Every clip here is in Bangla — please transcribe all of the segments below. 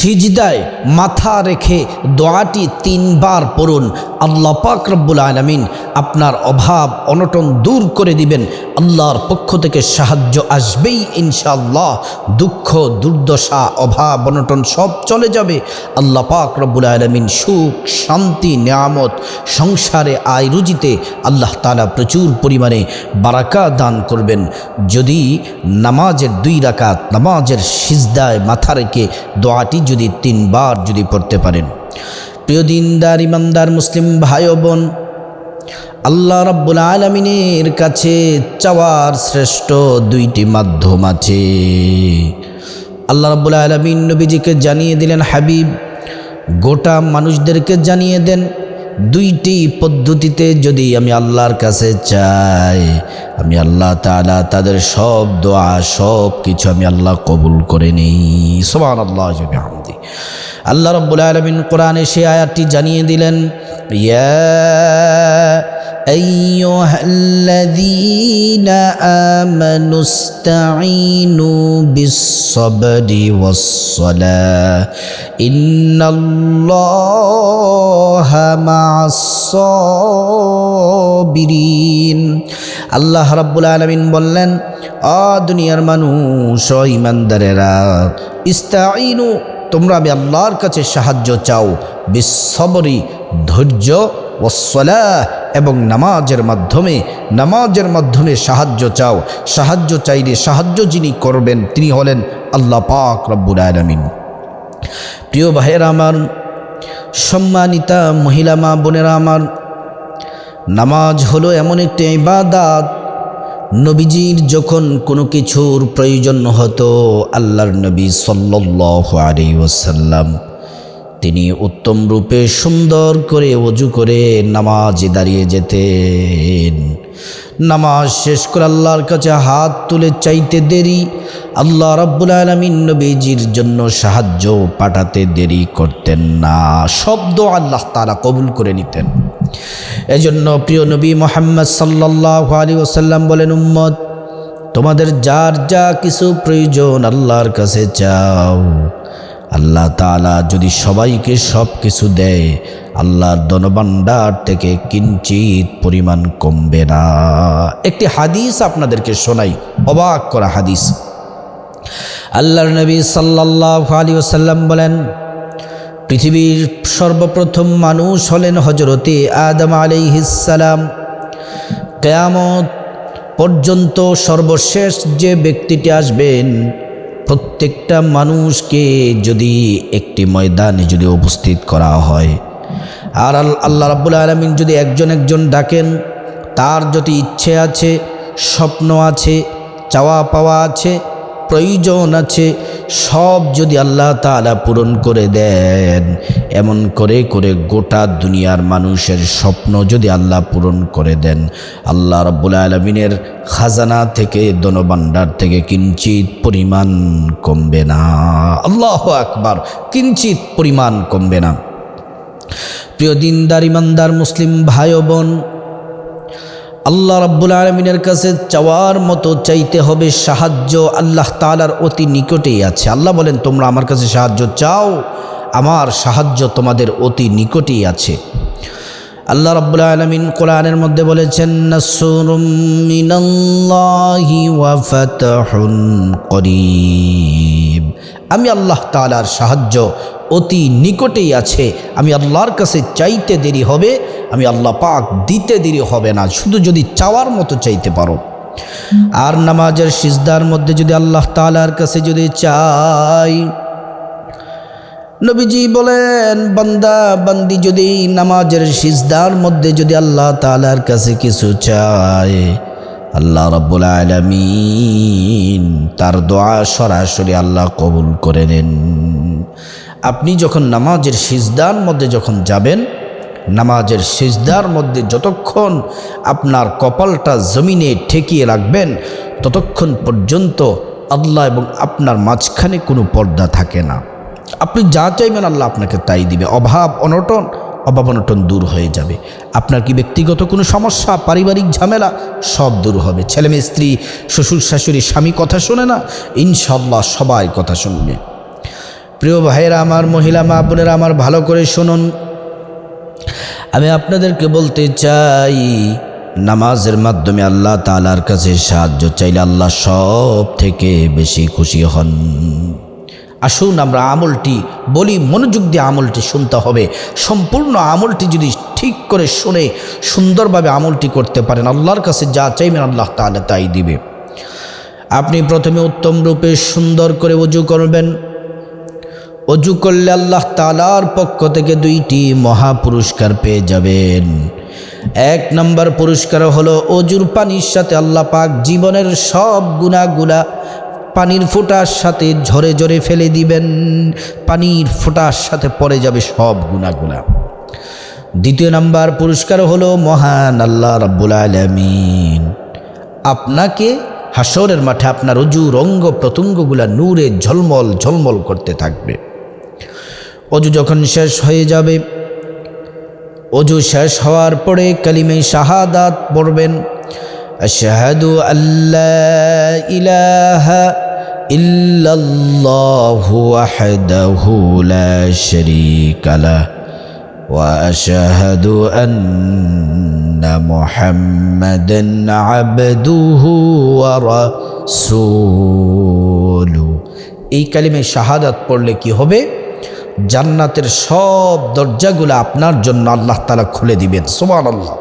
সিজদায় মাথা রেখে দোয়াটি 3 বার পড়ুন। আল্লাহ পাক রব্বুল আলামিন আপনার অভাব অনটন দূর করে দিবেন। আল্লাহর পক্ষ থেকে সাহায্য আসবেই ইনশাআল্লাহ। দুঃখ দুর্দশা অভাব অনটন সব চলে যাবে। আল্লাহ পাক রব্বুল আলামিন সুখ শান্তি নিয়ামত সংসারে আয় রুজিতে আল্লাহ তাআলা প্রচুর পরিমাণে বারাকা দান করবেন। যদি নামাজের 2 রাকাত নামাজের সিজদায় মাথা রেখে দোয়াটি যদি 3 বার যদি পড়তে পারেন। প্রিয় দিনদার ইমানদার মুসলিম ভাই ও বোন, আল্লাহ রাব্বুল আলামিনের কাছে চাওয়ার শ্রেষ্ঠ 2টি মাধ্যম আছে। আল্লাহ রাব্বুল আলামিন নবীজিকে জানিয়ে দিলেন, হাবিব গোটা মানুষদেরকে জানিয়ে দেন 2টি পদ্ধতিতে যদি আমি আল্লাহর কাছে চাই, আমি আল্লাহ তাআলা তাদের সব দোয়া সব কিছু আমি আল্লাহ কবুল করে নেই। সুবহানাল্লাহ ওয়া বিহামদি। আল্লাহ রাব্বুল আলামিন কোরআনে সেই আয়াতটি জানিয়ে দিলেন, ইয়া আইয়ুহাল্লাযীনা আমানুস্তাঈনু বিস-সাবরি ওয়াস-সালাহ ইন্নাল্লাহা মা'আস-সাবিরিন। আল্লাহ রাব্বুল আলামিন বললেন, দুনিয়ার মানুষ ও ঈমানদারেরা, ইস্তাঈনু তোমরা আমি আল্লাহর কাছে সাহায্য চাও, বিস-সাবরি ধৈর্য, ওয়াস-সালাহ এবং নামাজের মাধ্যমে সাহায্য চাও। সাহায্য চাইলে সাহায্য যিনি করবেন তিনি হলেন আল্লাহ পাক রব্বুল আলামিন। প্রিয় ভাইয়েরা আমার, সম্মানিতা মহিলা মা বোনেরা আমার, নামাজ হলো এমন একটি ইবাদত, নবীজির যখন কোনো কিছুর প্রয়োজন হতো আল্লাহর নবী সাল্লাল্লাহু আলাইহি ওয়াসাল্লাম তিনি উত্তম রূপে সুন্দর করে ওযু করে নামাজে দাঁড়িয়ে যেতেন। নামাজ শেষ করে আল্লাহর কাছে হাত তুলে চাইতে দেরি আল্লাহ রাব্বুল আলামিন নবীজির জন্য সাহায্য পাঠাতে দেরি করতেন না। শব্দ আল্লাহ তাআলা কবুল করে নিতেন। এজন্য প্রিয় নবী মুহাম্মদ সাল্লাল্লাহু আলাইহি ওয়াসাল্লাম বলেন, উম্মত তোমাদের যার যা কিছু প্রয়োজন আল্লাহর কাছে চাও, আল্লাহ তাআলা যদি সবাইকে সব কিছু দেয় আল্লাহর ধনভাণ্ডার থেকে কিঞ্চিত পরিমাণ কমবে না। একটি হাদিস আপনাদেরকে শোনাই, অবাক করা হাদিস। আল্লাহর নবী সাল্লাল্লাহু আলাইহি ওয়াসাল্লাম বলেন, পৃথিবীর সর্বপ্রথম মানুষ হলেন হযরতে আদম আলাইহিস সালাম। কিয়ামত পর্যন্ত সর্বশেষ যে ব্যক্তিটি আসবেন, প্রত্যেকটা মানুষকে যদি একটি ময়দানে যদি উপস্থিত করা হয় আর আল্লাহ রাব্বুল আলামিন যদি একজন ডাকেন, তার যদি ইচ্ছে আছে, স্বপ্ন আছে, চাওয়া পাওয়া আছে, প্রয়োজন আছে, সব যদি আল্লাহ তাআলা পূরণ করে দেন, এমন করে করে গোটা দুনিয়ার মানুষের স্বপ্ন যদি আল্লাহ পূরণ করে দেন, আল্লাহ রাব্বুল আলামিনের খাজানা থেকে ধনভাণ্ডার থেকে কিঞ্চিত পরিমাণ কমবে না। আল্লাহু আকবার, কিঞ্চিত পরিমাণ কমবে না। প্রিয় দিনদার ইমানদার মুসলিম ভাই ও বোন, আল্লাহ রাব্বুল আলামিনের কাছে চাওয়ার মতো চাইতে হবে। সাহায্য আল্লাহ তাআলার অতি নিকটেই আছে। আল্লাহ বলেন, তোমরা আমার কাছে সাহায্য চাও, আমার সাহায্য তোমাদের অতি নিকটেই আছে। আল্লাহ রাব্বুল আলামিন কোরআনের মধ্যে বলেছেন, নাসরুম মিনাল্লাহি ওয়া ফাতহুন করিব। আমি আল্লাহ তাআলার সাহায্য অতি নিকটেই আছে। আমি আল্লাহর কাছে চাইতে দেরি হবে, আমি আল্লাহ পাক দিতে দেরি হবে না, শুধু যদি চাওয়ার মতো চাইতে পারো। আর নামাজের সিজদার মধ্যে যদি আল্লাহ তাআলার কাছে যদি চাই, নবীজি বলেন, বান্দা বান্দি যদি নামাজের সিজদার মধ্যে যদি আল্লাহ তাআলার কাছে কিছু চায়, আল্লাহ রাব্বুল আলামিন তার দোয়া সরাসরি আল্লাহ কবুল করে নেন। আপনি যখন নামাজের সিজদার মধ্যে যখন যাবেন, নামাজের সিজদার মধ্যে যতক্ষণ আপনার কপালটা জমিনে ঠেকিয়ে রাখবেন, ততক্ষণ পর্যন্ত আল্লাহ এবং আপনার মাঝখানে কোনো পর্দা থাকে না। আপনি যা চাইবেন আল্লাহ আপনাকে তাই দিবে। অভাব অনটন দূর হয়ে যাবে। আপনার কি ব্যক্তিগত কোনো সমস্যা, পারিবারিক ঝামেলা, সব দূর হবে। ছেলেমেয়ে, স্ত্রী, শ্বশুর শাশুড়ি, স্বামী কথা শোনে না, ইনশাআল্লাহ সবাই কথা শুনবে। প্রিয় ভাইয়েরা আমার, মহিলা মা বোনেরা আমার, ভালো করে শুনুন। আমি আপনাদেরকে বলতে চাই, নামাজের মাধ্যমে আল্লাহ তাআলার কাছে সাহায্য চাইলে আল্লাহ সব থেকে বেশি খুশি হন। আসুন আমরা আমলটি বলি, মনোযোগ দিয়ে আমলটি শুনতে হবে। সম্পূর্ণ আমলটি যদি ঠিক করে শুনে সুন্দরভাবে আমলটি করতে পারেন, আল্লাহর কাছে যা চাইবেন আল্লাহ তাআলা তাই দিবে। আপনি প্রথমে উত্তম রূপে সুন্দর করে ওযু করবেন। ওযু করলে আল্লাহ তাআলার পক্ষ থেকে 2টি মহা পুরস্কার পেয়ে যাবেন। 1 নম্বর পুরস্কার হলো ওযুর পানির সাথে আল্লাহ পাক জীবনের সব গুনাহগুলা পানির ফোঁটার সাথে ঝরে ঝরে ফেলে দিবেন। পানির ফোঁটার সাথে পড়ে যাবে সব গুনাহগুলা। 2 নম্বর পুরস্কার হলো মহান আল্লাহ রাব্বুল আলামিন আপনাকে হাসরের মাঠে আপনার ওযুর অঙ্গ প্রত্যঙ্গগুলা নূরে ঝলমল ঝলমল করতে থাকবে। ওযু যখন শেষ হয়ে যাবে, ওযু শেষ হওয়ার পরে কালিমে শাহাদাত পড়বেন। আশহাদু আল্লা ইলাহা ইল্লাল্লাহু ওয়াহদাহু লা শারীকা লাহু ওয়া আশহাদু আন্না মুহাম্মাদান আবদুহু ওয়া রাসূলুহু। এই কালিমে শাহাদাত পড়লে কি হবে? জান্নাতের সব দরজাগুলো আপনার জন্য আল্লাহ তাআলা খুলে দিবেন। সুবহানাল্লাহ।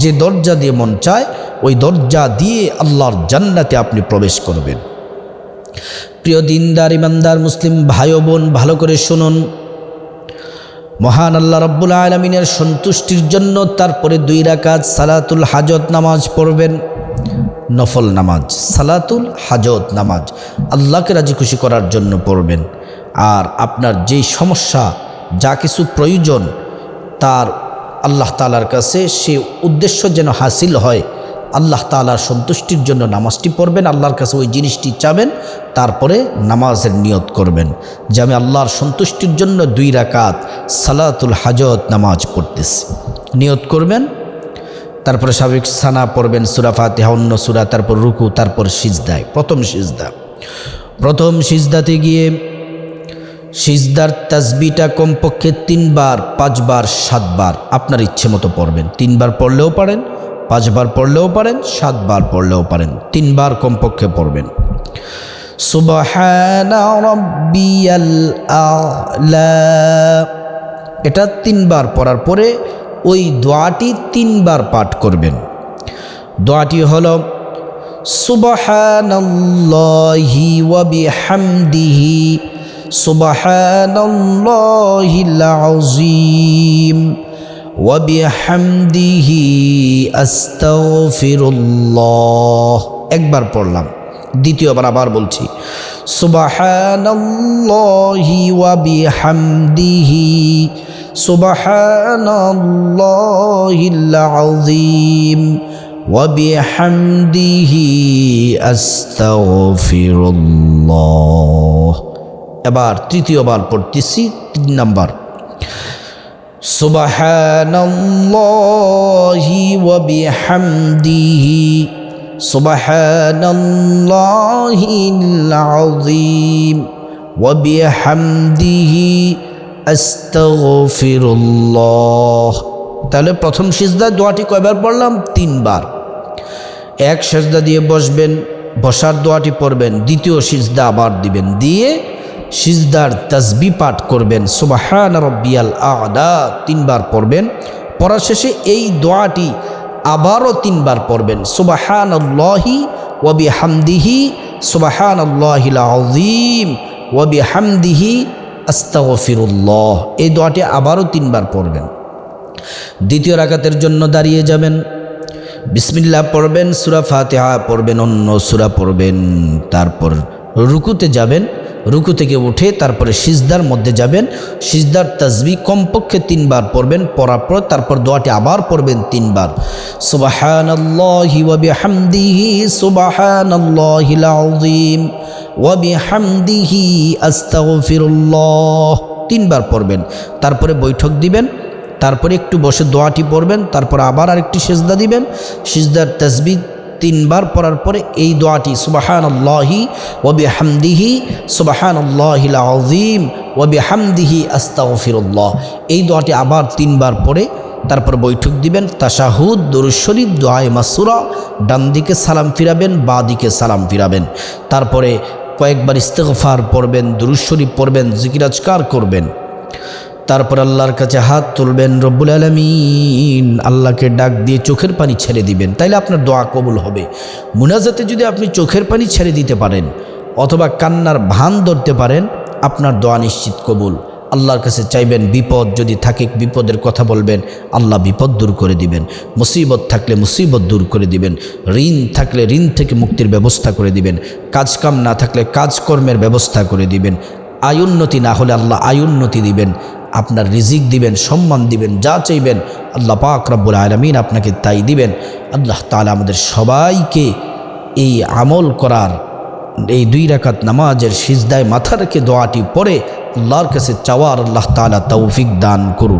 যে দরজা দিয়ে মন চায় ওই দরজা দিয়ে আল্লাহর জান্নাতে আপনি প্রবেশ করবেন। প্রিয় দিনদার ইমানদার মুসলিম ভাই ও বোন, ভালো করে শুনুন। মহান আল্লাহ রাব্বুল আলামিনের সন্তুষ্টির জন্য তারপরে 2 রাকাত সালাতুল হাজত নামাজ পড়বেন। নফল নামাজ, সালাতুল হাজত নামাজ আল্লাহকে রাজি খুশি করার জন্য পড়বেন। আর আপনার যেই সমস্যা, যা কিছু প্রয়োজন, তার আল্লাহ তাআলার কাছে সে উদ্দেশ্য যেন হাসিল হয়, আল্লাহ তাআলার সন্তুষ্টির জন্য নামাজটি পড়বেন। আল্লাহর কাছে ওই জিনিসটি চাবেন, তারপরে নামাজের নিয়ত করবেন যে আমি আল্লাহর সন্তুষ্টির জন্য 2 রাকাত সালাতুল হাজত নামাজ পড়তেছি। নিয়ত করবেন, তারপরে স্বাভাবিক সানা পড়বেন, সূরা ফাতিহা, অন্য সূরা, তারপর রুকু, তারপর সিজদায়। প্রথম সিজদাতে গিয়ে সিজদার তাসবিহটা কমপক্ষে 3 বার, 5 বার, 7 বার আপনার ইচ্ছে মতো পড়বেন। 3 বার পড়লেও পারেন, 5 বার পড়লেও পারেন, 7 বার পড়লেও পারেন। 3 বার কমপক্ষে পড়বেন। সুবহানা রাব্বিয়াল আ'লা, এটা 3 বার পড়ার পরে ওই দোয়াটি 3 বার পাঠ করবেন। দোয়াটি হলো সুবহানাল্লাহি ওয়া বিহামদিহি সুবহানাল্লাহিল আযীম ওয়া বিহামদিহি আস্তাগফিরুল্লাহ। একবার পড়লাম, দ্বিতীয়বার আবার বলছি, সুবহানাল্লাহি ওয়া বিহামদিহি সুবহানাল্লাহিল আযীম ওয়া বিহামদিহি আস্তাগফিরুল্লাহ। এবার তৃতীয়বার পড়তেছি, 3 নাম্বার, সুবহানাল্লাহি ওয়া বিহামদিহি সুবহানাল্লাহিল আযীম ওয়া বিহামদিহি আস্তাগফিরুল্লাহ। তাহলে প্রথম সিজদায় দোয়াটি কয়বার পড়লাম? 3 বার। এক সিজদা দিয়ে বসবেন, বসার দোয়াটি পড়বেন। দ্বিতীয় সিজদা আবার দিবেন, দিয়ে সিজদার তাসবিহ পাঠ করবেন, সুবহান রাব্বিয়াল আ'লা 3 বার পড়বেন। পড়া শেষে এই দোয়াটি আবারও 3 বার পড়বেন, সুবহানাল্লাহি ওয়া বিহামদিহি সুবহানাল্লাহিল আযীম ওয়া বিহামদিহি আস্তাগফিরুল্লাহ। এই দোয়াটি আবারও 3 বার পড়বেন। দ্বিতীয় রাকাতের জন্য দাঁড়িয়ে যাবেন, বিসমিল্লাহ পড়বেন, সূরা ফাতিহা পড়বেন, অন্য সূরা পড়বেন, তারপর রুকুতে যাবেন। রুকু থেকে উঠে তারপরে সিজদার মধ্যে যাবেন। সিজদার তাসবিহ কমপক্ষে 3 বার পড়বেন। পড়ার পর তারপর দোয়াটি আবার পড়বেন 3 বার, সুবহানাল্লাহি ওয়া বিহামদিহি সুবহানাল্লাহিল আযীম ওয়া বিহামদিহি আস্তাগফিরুল্লাহ 3 বার পড়বেন। তারপরে বৈঠক দিবেন, তারপরে একটু বসে দোয়াটি পড়বেন, তারপর আবার আরেকটি সিজদা দিবেন। সিজদার তাসবিহ তিনবার পড়ার পরে এই দোয়াটি সুবহানাল্লাহি ওয়া বিহামদিহি সুবহানাল্লাহিল আযীম ওয়া বিহামদিহি আস্তাগফিরুল্লাহ, এই দোয়াটি আবার তিনবার পড়ে তারপর বৈঠক দিবেন। তাশাহুদ, দুরূদ শরীফ, দোয়ায়ে মাসুরা, ডান দিকে সালাম ফিরাবেন, বাঁ দিকে সালাম ফিরাবেন। তারপরে কয়েকবার ইস্তেগফার পড়বেন, দুরূদ শরীফ পড়বেন, জিকির আজকার করবেন। তারপর আল্লাহর কাছে হাত তুলবেন, রব্বুল আলামিন আল্লাহকে ডাক দিয়ে চোখের পানি ছেড়ে দিবেন, তাইলে আপনার দোয়া কবুল হবে। মুনাজাতে যদি আপনি চোখের পানি ছেড়ে দিতে পারেন অথবা কান্নার ভান ধরতে পারেন, আপনার দোয়া নিশ্চিত কবুল। আল্লাহর কাছে চাইবেন, বিপদ যদি থাকে বিপদের কথা বলবেন, আল্লাহ বিপদ দূর করে দিবেন। মুসিবত থাকলে মুসিবত দূর করে দিবেন। ঋণ থাকলে ঋণ থেকে মুক্তির ব্যবস্থা করে দিবেন। কাজকাম না থাকলে কাজকর্মের ব্যবস্থা করে দিবেন। আয়োন্নতি না হলে আল্লাহ আয়োন্নতি দিবেন, আপনার রিজিক দিবেন, সম্মান দিবেন, যা চাইবেন আল্লাহ পাক রব্বুল আলামিন আপনাকে তাই দিবেন। আল্লাহ তাআলা আমাদের সবাইকে এই আমল করার, এই 2 রাকাত নামাজের সিজদায় মাথা রেখে দোয়াটি পড়ে আল্লাহর কাছে চাওয়ার আল্লাহ তাআলা তৌফিক দান করুন।